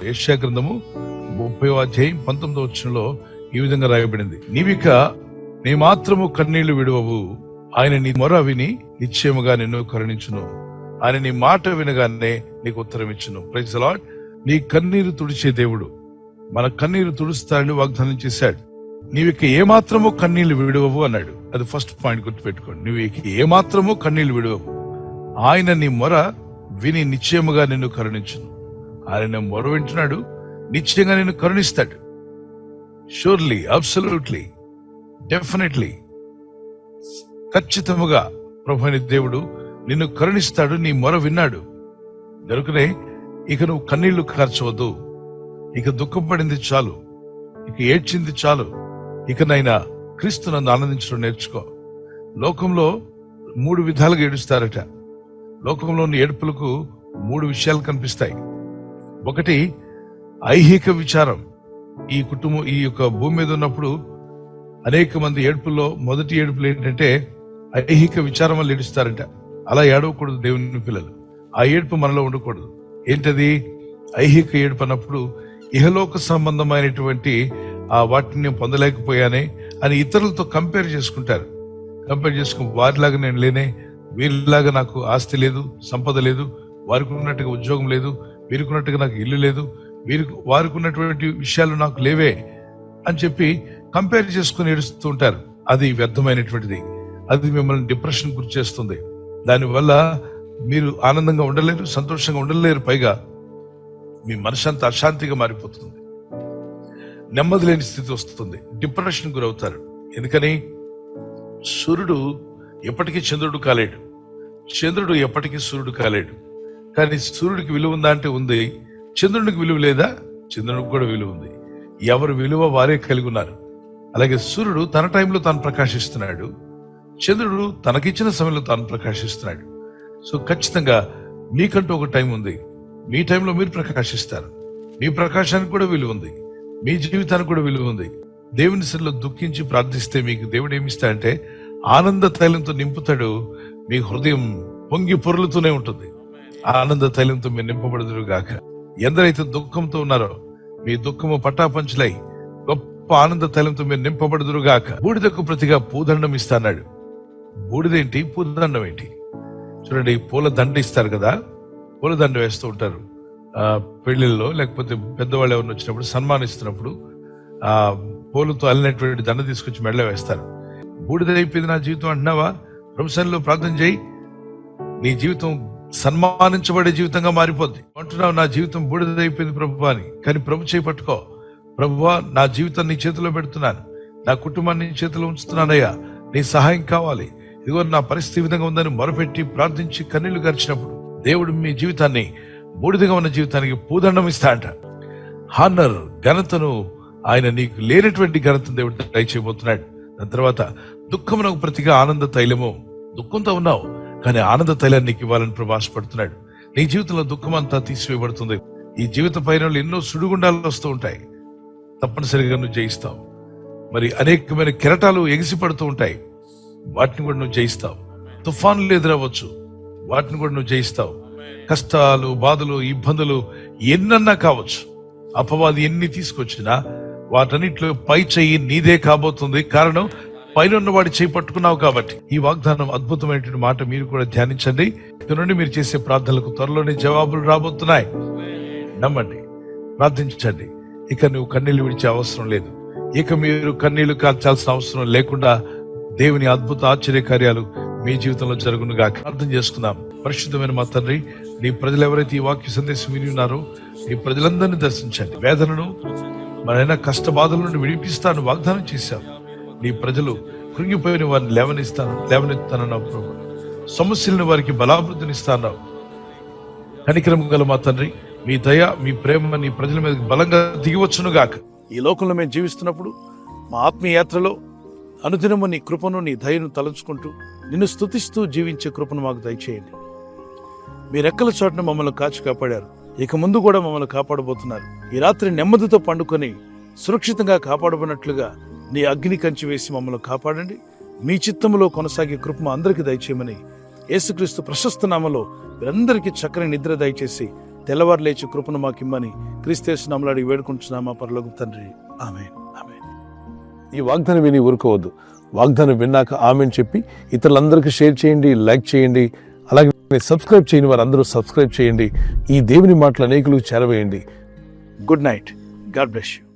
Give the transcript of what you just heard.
యెషయా గ్రంథము 30వ అధ్యాయం 19వ వచనంలో ఈ విధంగా రాయబడింది, నీవిక నీ మాత్రము కన్నీళ్లు విడువవు, ఆయన నీ మొర విని నిశ్చయముగా నిన్ను కరుణించును, ఆయన నీ మాట వినగానే నీకు ఉత్తరం ఇచ్చును. Praise the lord. నీ కన్నీరు తుడిచే దేవుడు, మన కన్నీరు తుడుస్తాడని వాగ్దానం చేశాడు. నీవిక ఏమాత్రము కన్నీళ్లు విడువవు అన్నాడు. అది ఫస్ట్ పాయింట్ గుర్తుపెట్టుకోండి. నువ్వు ఏమాత్రము కన్నీళ్లు విడువవు, ఆయన నీ మొర విని నిశ్చయముగా నిన్ను కరుణించును. ఆయన మొర వింటున్నాడు, నిశ్చయంగా నిన్ను కరుణిస్తాడు. షూర్లీ, అబ్సల్యూట్లీ, డెఫినెట్లీ, ఖచ్చితముగా ప్రభువైన దేవుడు నిన్ను కరుణిస్తాడు. నీ మొర విన్నాడు కనుకనే ఇక నువ్వు కన్నీళ్లు కార్చవద్దు. ఇక దుఃఖం పడింది చాలు, ఇక ఏడ్చింది చాలు. ఇక నైనా క్రీస్తు నందు ఆనందించడం నేర్చుకో. లోకంలో 3 విధాలుగా ఏడుస్తారట. లోకంలోని ఏడుపులకు 3 విషయాలు కనిపిస్తాయి. ఒకటి ఐహిక విచారం. ఈ కుటుంబం ఈ యొక్క భూమి మీద ఉన్నప్పుడు అనేక మంది ఏడుపుల్లో మొదటి ఏడుపులు ఏంటంటే ఐహిక విచారం వల్ల ఏడుస్తారంట. అలా ఏడవకూడదు దేవుని పిల్లలు. ఆ ఏడుపు మనలో ఉండకూడదు. ఏంటది? ఐహిక ఏడుపు అన్నప్పుడు ఇహలోక సంబంధమైనటువంటి వాటిని నేను పొందలేకపోయానే అని ఇతరులతో కంపేర్ చేసుకుంటారు. కంపేర్ చేసుకుని వారిలాగా నేను లేనే, వీరిలాగా నాకు ఆస్తి లేదు, సంపద లేదు, వారికి ఉన్నట్టుగా ఉద్యోగం లేదు, వీరికి ఉన్నట్టుగా నాకు ఇల్లు లేదు, వారికి ఉన్నటువంటి విషయాలు నాకు లేవే అని చెప్పి కంపేర్ చేసుకుని ఏడుస్తూ ఉంటారు. అది వ్యర్థమైనటువంటిది. అది మిమ్మల్ని డిప్రెషన్ గురి చేస్తుంది. దానివల్ల మీరు ఆనందంగా ఉండలేరు, సంతోషంగా ఉండలేరు. పైగా మీ మనసు అంతా అశాంతిగా మారిపోతుంది, నెమ్మది లేని స్థితి వస్తుంది, డిప్రెషన్ గురవుతారు. ఎందుకని? సూర్యుడు ఎప్పటికీ చంద్రుడు కాలేడు, చంద్రుడు ఎప్పటికీ సూర్యుడు కాలేడు. కానీ సూర్యుడికి విలువ ఉందా అంటే ఉంది. చంద్రుడికి విలువ లేదా? చంద్రుడికి కూడా విలువ ఉంది. ఎవరు విలువ వారే కలిగి ఉన్నారు. అలాగే సూర్యుడు తన టైంలో తాను ప్రకాశిస్తున్నాడు, చంద్రుడు తనకిచ్చిన సమయంలో తాను ప్రకాశిస్తున్నాడు. సో ఖచ్చితంగా మీకంటూ ఒక టైం ఉంది. మీ టైంలో మీరు ప్రకాశిస్తారు. మీ ప్రకాశానికి కూడా విలువ ఉంది, మీ జీవితానికి కూడా విలువ ఉంది. దేవుని సన్నిధిలో దుఃఖించి ప్రార్థిస్తే మీకు దేవుడు ఏమిస్తాడంటే ఆనంద తైలంతో నింపుతాడు. మీ హృదయం పొంగి పొర్లుతూనే ఉంటుంది. ఆనంద తైలంతో మీరు నింపబడుదురు గాక. ఎందరైతే దుఃఖంతో ఉన్నారో మీ దుఃఖము పటాపంచులై గొప్ప ఆనంద తైలంతో మీరు నింపబడుదురు గాక. బూడిదకు ప్రతిగా పూదండం ఇస్తాడు. బూడిదేంటి, పూదండం ఏంటి? చూడండి, పూల దండ ఇస్తారు కదా, పూల దండ వేస్తూ ఉంటారు పెళ్లిళ్ళలో, లేకపోతే పెద్దవాళ్ళు ఎవరిని వచ్చినప్పుడు సన్మానిస్తున్నప్పుడు ఆ పూలతో అల్లినటువంటి దండ తీసుకొచ్చి మెడలో వేస్తారు. బూడిదైపోయింది నా జీవితం అంటున్నావా? ప్రభు సన్నిధిలో ప్రార్థన చేయి, నీ జీవితం సన్మానించబడే జీవితంగా మారిపోద్ది. అంటున్నావు నా జీవితం బూడిదైపోయింది ప్రభు అని, కానీ ప్రభు చేయి పట్టుకో. ప్రభువా, నా జీవితం నీ చేతిలో పెడుతున్నాను, నా కుటుంబాన్ని నీ చేతిలో ఉంచుతున్నానయ్యా, నీ సహాయం కావాలి, ఇదిగో నా పరిస్థితి విధంగా ఉందని మొరపెట్టి ప్రార్థించి కన్నీళ్లు గరిచినప్పుడు దేవుడు మీ జీవితాన్ని, బూడిదగా ఉన్న జీవితానికి పూదండం ఇస్తా అంట. హానర్, ఘనతను ఆయన నీకు లేనటువంటి ఘనతను దేవుడు దయచేయబోతున్నాడు. దాని తర్వాత దుఃఖమునకు ప్రతిగా ఆనంద తైలము. దుఃఖంతో ఉన్నావు కానీ ఆనంద తైలాన్ని నీకు ఇవ్వాలని ప్రవాసపడుతున్నాడు. నీ జీవితంలో దుఃఖం అంతా తీసివేయబడుతుంది. ఈ జీవిత పైన ఎన్నో సుడిగుండాలు వస్తూ ఉంటాయి, తప్పనిసరిగా నువ్వు జయిస్తావు. మరి అనేకమైన కెరటాలు ఎగిసిపడుతూ ఉంటాయి, వాటిని కూడా నువ్వు జయిస్తావు. తుఫానులు ఎదురవ్వచ్చు, వాటిని కూడా నువ్వు జయిస్తావు. కష్టాలు, బాధలు, ఇబ్బందులు ఎన్నన్నా కావచ్చు, అపవాది ఎన్ని తీసుకొచ్చినా వాటన్నిటిలో పై చెయ్యి నీదే కాబోతుంది. కారణం, పైన ఉన్న వాడి చేయి పట్టుకున్నావు కాబట్టి. ఈ వాగ్దానం అద్భుతమైనటువంటి మాట మీరు కూడా ధ్యానించండి. ఇక నుండి మీరు చేసే ప్రార్థనలకు త్వరలోనే జవాబులు రాబోతున్నాయి. నమ్మండి, ప్రార్థించండి. ఇక నువ్వు కన్నీళ్లు విడిచే అవసరం లేదు. ఇక మీరు కన్నీళ్లు కార్చాల్సిన అవసరం లేకుండా దేవుని అద్భుత ఆశ్చర్య కార్యాలు మీ జీవితంలో జరుగునుగా. ప్రార్థన చేసుకుందాం. పరిశుద్ధమైన మా తండ్రి, నీ ప్రజలు ఎవరైతే ఈ వాక్య సందేశం విని ఉన్నారో నీ ప్రజలందరినీ దర్శించండి. వేదనను, మరైనా కష్ట బాధల నుండి విడిపిస్తాను వాగ్దానం చేశావు. నీ ప్రజలు కృంగిపోయిన వారిని లేవనెత్తానన్నావు ప్రభు. సమస్యలను వారికి బలాభివృద్ధినిస్తాన్నావు. కనికరం గల మా తండ్రి, మీ దయ, మీ ప్రేమ నీ ప్రజల మీద బలంగా దిగివచ్చును గాక. ఈ లోకంలో మేము జీవిస్తున్నప్పుడు మా ఆత్మీయ యాత్రలో అనుదినము నీ కృపను, నీ దయను తలంచుకుంటూ నిన్ను స్తుతిస్తూ జీవించే కృపను మాకు దయచేయండి. మీ రెక్కల చోటున మమ్మల్ని కాచి కాపాడారు, ఇక ముందు కూడా మమ్మల్ని కాపాడబోతున్నారు. ఈ రాత్రి నెమ్మదితో పండుకొని సురక్షితంగా కాపాడబడినట్లుగా నీ అగ్ని కంచి వేసి మమ్మల్ని కాపాడండి. మీ చిత్తములో కొనసాగే కృప అందరికీ దయచేయమని యేసుక్రీస్తు ప్రశస్త నామములో మీరందరికీ చక్కని నిద్ర దయచేసి తెల్లవారు లేచి కృపను మాకిమ్మని క్రీస్తు నామములో అడిగి వేడుకుంటున్నాం మా పరలోకపు తండ్రి. ఆమేన్. ఆమేన్. ఈ వాగ్దానం విని ఊరుకోవద్దు. వాగ్దానం విన్నాక ఆమెన్ చెప్పి ఇతరులందరికీ షేర్ చేయండి, లైక్ చేయండి. అలాగే సబ్స్క్రైబ్ చేయని వారందరూ సబ్స్క్రైబ్ చేయండి. ఈ దేవుని మాటలు అనేకులకు చేరవేయండి. Good night. God bless you.